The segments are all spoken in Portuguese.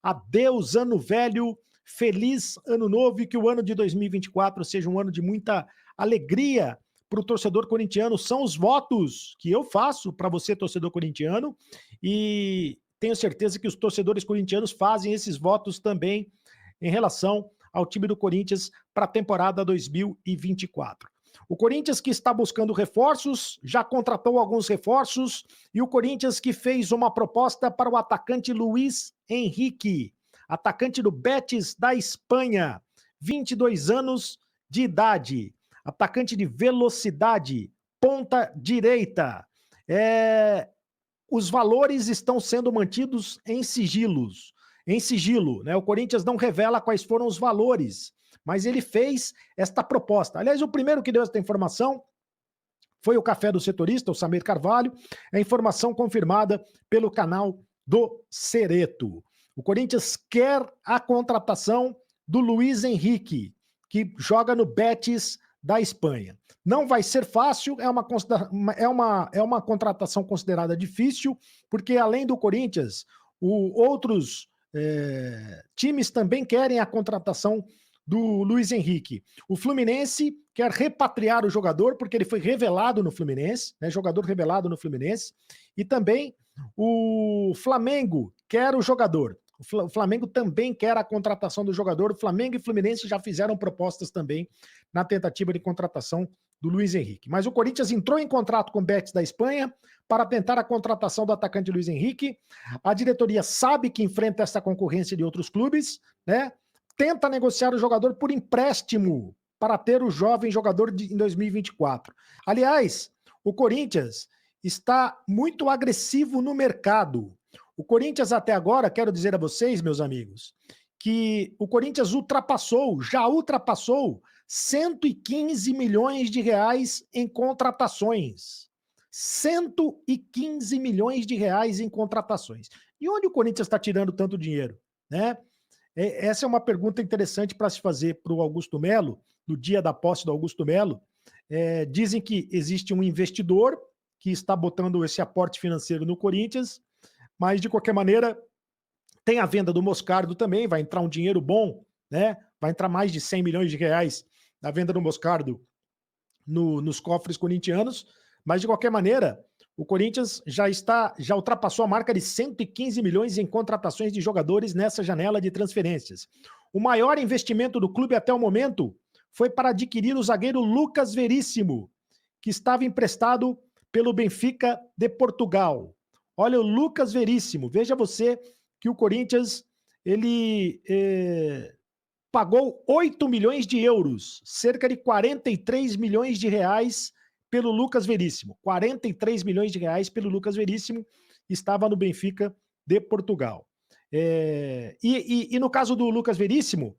Adeus, ano velho, feliz ano novo e que o ano de 2024 seja um ano de muita alegria para o torcedor corintiano. São os votos que eu faço para você, torcedor corintiano, e tenho certeza que os torcedores corintianos fazem esses votos também em relação ao time do Corinthians para a temporada 2024. O Corinthians que está buscando reforços, já contratou alguns reforços, e o Corinthians que fez uma proposta para o atacante Luiz Henrique, atacante do Betis da Espanha, 22 anos de idade, atacante de velocidade, ponta direita. Os valores estão sendo mantidos em sigilo, né? O Corinthians não revela quais foram os valores, mas ele fez esta proposta. Aliás, o primeiro que deu esta informação foi o Café do Setorista, o Samir Carvalho, a informação confirmada pelo canal do Cereto. O Corinthians quer a contratação do Luiz Henrique, que joga no Betis da Espanha. Não vai ser fácil, é uma contratação considerada difícil, porque além do Corinthians, outros times também querem a contratação do Luiz Henrique. O Fluminense quer repatriar o jogador, porque ele foi revelado no Fluminense, né, jogador revelado no Fluminense, e também o Flamengo quer o jogador. O Flamengo também quer a contratação do jogador. O Flamengo e o Fluminense já fizeram propostas também na tentativa de contratação do Luiz Henrique. Mas o Corinthians entrou em contrato com o Betis da Espanha para tentar a contratação do atacante Luiz Henrique. A diretoria sabe que enfrenta essa concorrência de outros clubes, né? Tenta negociar o jogador por empréstimo para ter o jovem jogador em 2024. Aliás, o Corinthians está muito agressivo no mercado. O Corinthians até agora, quero dizer a vocês, meus amigos, que o Corinthians já ultrapassou 115 milhões de reais em contratações. 115 milhões de reais em contratações. E onde o Corinthians está tirando tanto dinheiro, né? Essa é uma pergunta interessante para se fazer para o Augusto Melo, no dia da posse do Augusto Melo. Dizem que existe um investidor que está botando esse aporte financeiro no Corinthians, mas de qualquer maneira tem a venda do Moscardo também, vai entrar um dinheiro bom, né? Vai entrar mais de 100 milhões de reais na venda do Moscardo nos cofres corintianos, mas de qualquer maneira o Corinthians já ultrapassou a marca de 115 milhões em contratações de jogadores nessa janela de transferências. O maior investimento do clube até o momento foi para adquirir o zagueiro Lucas Veríssimo, que estava emprestado pelo Benfica de Portugal. Olha, o Lucas Veríssimo, veja você que o Corinthians ele pagou 8 milhões de euros, cerca de 43 milhões de reais pelo Lucas Veríssimo. 43 milhões de reais pelo Lucas Veríssimo, estava no Benfica de Portugal. E no caso do Lucas Veríssimo,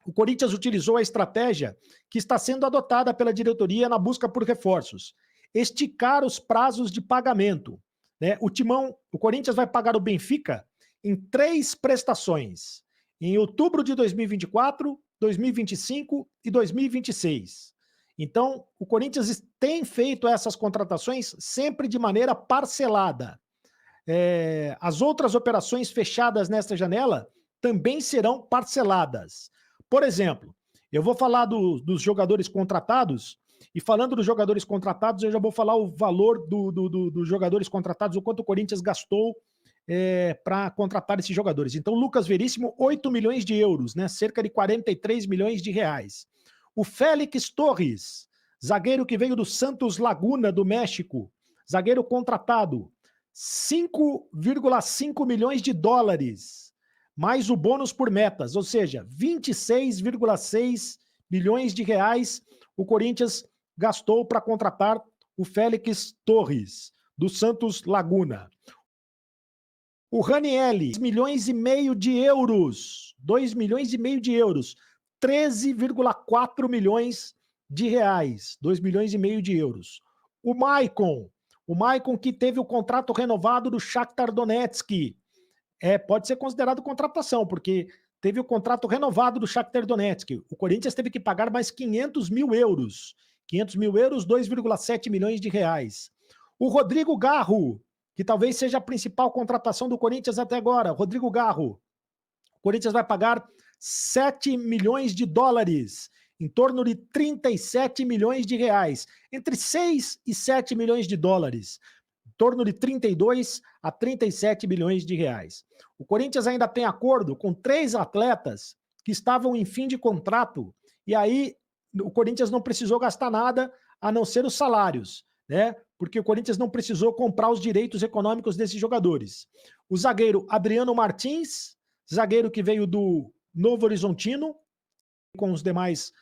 o Corinthians utilizou a estratégia que está sendo adotada pela diretoria na busca por reforços: esticar os prazos de pagamento, né? O Corinthians vai pagar o Benfica em 3 prestações, em outubro de 2024, 2025 e 2026. Então, o Corinthians tem feito essas contratações sempre de maneira parcelada. As outras operações fechadas nesta janela também serão parceladas. Por exemplo, eu vou falar dos jogadores contratados, e falando dos jogadores contratados, eu já vou falar o valor dos jogadores contratados, o quanto o Corinthians gastou para contratar esses jogadores. Então, Lucas Veríssimo, 8 milhões de euros, né? Cerca de 43 milhões de reais. O Félix Torres, zagueiro que veio do Santos Laguna, do México, zagueiro contratado, 5,5 milhões de dólares, mais o bônus por metas, ou seja, 26,6 milhões de reais o Corinthians gastou para contratar o Félix Torres, do Santos Laguna. O Ranieri, 2 milhões e meio de euros, 2 milhões e meio de euros, 13,4 milhões de reais, 2 milhões e meio de euros. O Maicon que teve o contrato renovado do Shakhtar Donetsk, pode ser considerado contratação, porque teve o contrato renovado do Shakhtar Donetsk. O Corinthians teve que pagar mais 500 mil euros. 500 mil euros, 2,7 milhões de reais. O Rodrigo Garro, que talvez seja a principal contratação do Corinthians até agora. Rodrigo Garro, O Corinthians vai pagar 7 milhões de dólares, em torno de 37 milhões de reais, entre 6 e 7 milhões de dólares, em torno de 32 a 37 milhões de reais. O Corinthians ainda tem acordo com 3 atletas que estavam em fim de contrato, e aí o Corinthians não precisou gastar nada a não ser os salários, né? Porque o Corinthians não precisou comprar os direitos econômicos desses jogadores. O zagueiro Adriano Martins, zagueiro que veio do Novo Horizontino, com os demais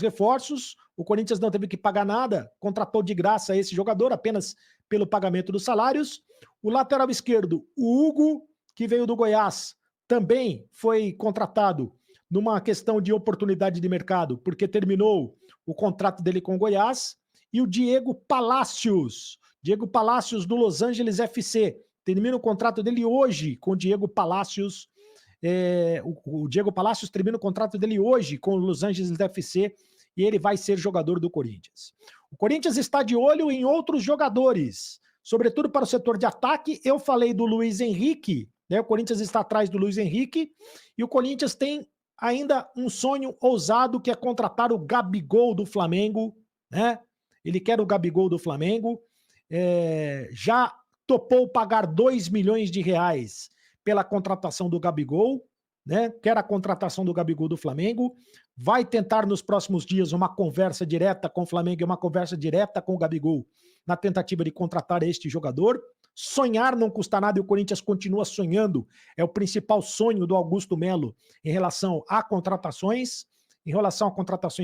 reforços. O Corinthians não teve que pagar nada, contratou de graça esse jogador, apenas pelo pagamento dos salários. O lateral esquerdo, o Hugo, que veio do Goiás, também foi contratado numa questão de oportunidade de mercado, porque terminou o contrato dele com o Goiás. E o Diego Palacios do Los Angeles FC, termina o contrato dele hoje com o Diego Palacios. O Diego Palacios termina o contrato dele hoje com o Los Angeles FC e ele vai ser jogador do Corinthians. O Corinthians está de olho em outros jogadores, sobretudo para o setor de ataque. Eu falei do Luiz Henrique, né? O Corinthians está atrás do Luiz Henrique e o Corinthians tem ainda um sonho ousado, que é contratar o Gabigol do Flamengo, né? Ele quer o Gabigol do Flamengo, já topou pagar 2 milhões de reais pela contratação do Gabigol, né? Quer a contratação do Gabigol do Flamengo, vai tentar nos próximos dias uma conversa direta com o Flamengo e uma conversa direta com o Gabigol na tentativa de contratar este jogador. Sonhar não custa nada e o Corinthians continua sonhando, é o principal sonho do Augusto Melo em relação a contratações,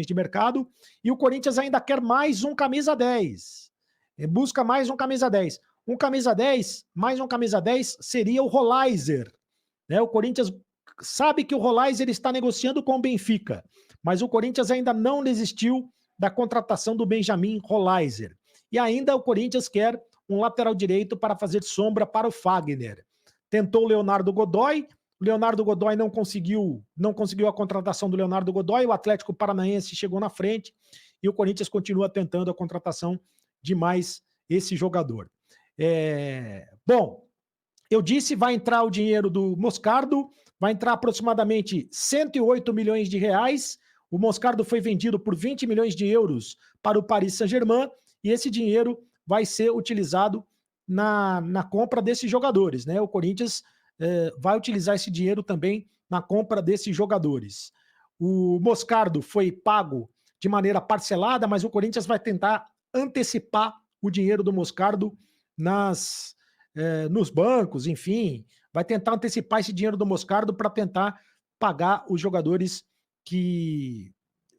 de mercado, e o Corinthians ainda quer mais um camisa 10, busca mais um camisa 10. Mais um camisa 10 seria o Rolaiser, né? O Corinthians sabe que o Rolaiser está negociando com o Benfica, mas o Corinthians ainda não desistiu da contratação do Benjamin Rolaiser. E ainda o Corinthians quer um lateral direito para fazer sombra para o Fagner. Tentou o Leonardo Godoy não conseguiu a contratação do Leonardo Godoy, o Atlético Paranaense chegou na frente e o Corinthians continua tentando a contratação de mais esse jogador. Bom, eu disse, vai entrar o dinheiro do Moscardo, vai entrar aproximadamente 108 milhões de reais. O Moscardo foi vendido por 20 milhões de euros para o Paris Saint-Germain e esse dinheiro vai ser utilizado na compra desses jogadores, né? O Corinthians vai utilizar esse dinheiro também na compra desses jogadores. O Moscardo foi pago de maneira parcelada, mas o Corinthians vai tentar antecipar o dinheiro do Moscardo nos bancos, enfim, vai tentar antecipar esse dinheiro do Moscardo para tentar pagar os jogadores que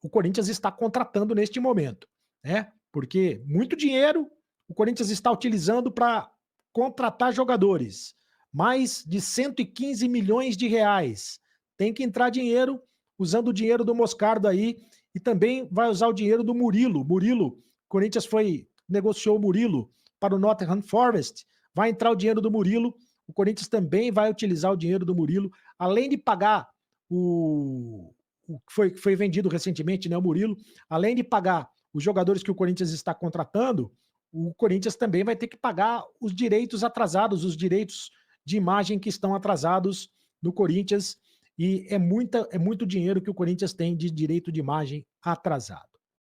o Corinthians está contratando neste momento, né? Porque muito dinheiro o Corinthians está utilizando para contratar jogadores, mais de 115 milhões de reais. Tem que entrar dinheiro, usando o dinheiro do Moscardo aí, e também vai usar o dinheiro do Murilo. O Corinthians negociou o Murilo para o Nottingham Forest, vai entrar o dinheiro do Murilo, o Corinthians também vai utilizar o dinheiro do Murilo, além de pagar o que foi vendido recentemente, né, o Murilo, além de pagar os jogadores que o Corinthians está contratando, o Corinthians também vai ter que pagar os direitos atrasados, os direitos de imagem que estão atrasados no Corinthians, e é muito dinheiro que o Corinthians tem de direito de imagem atrasado.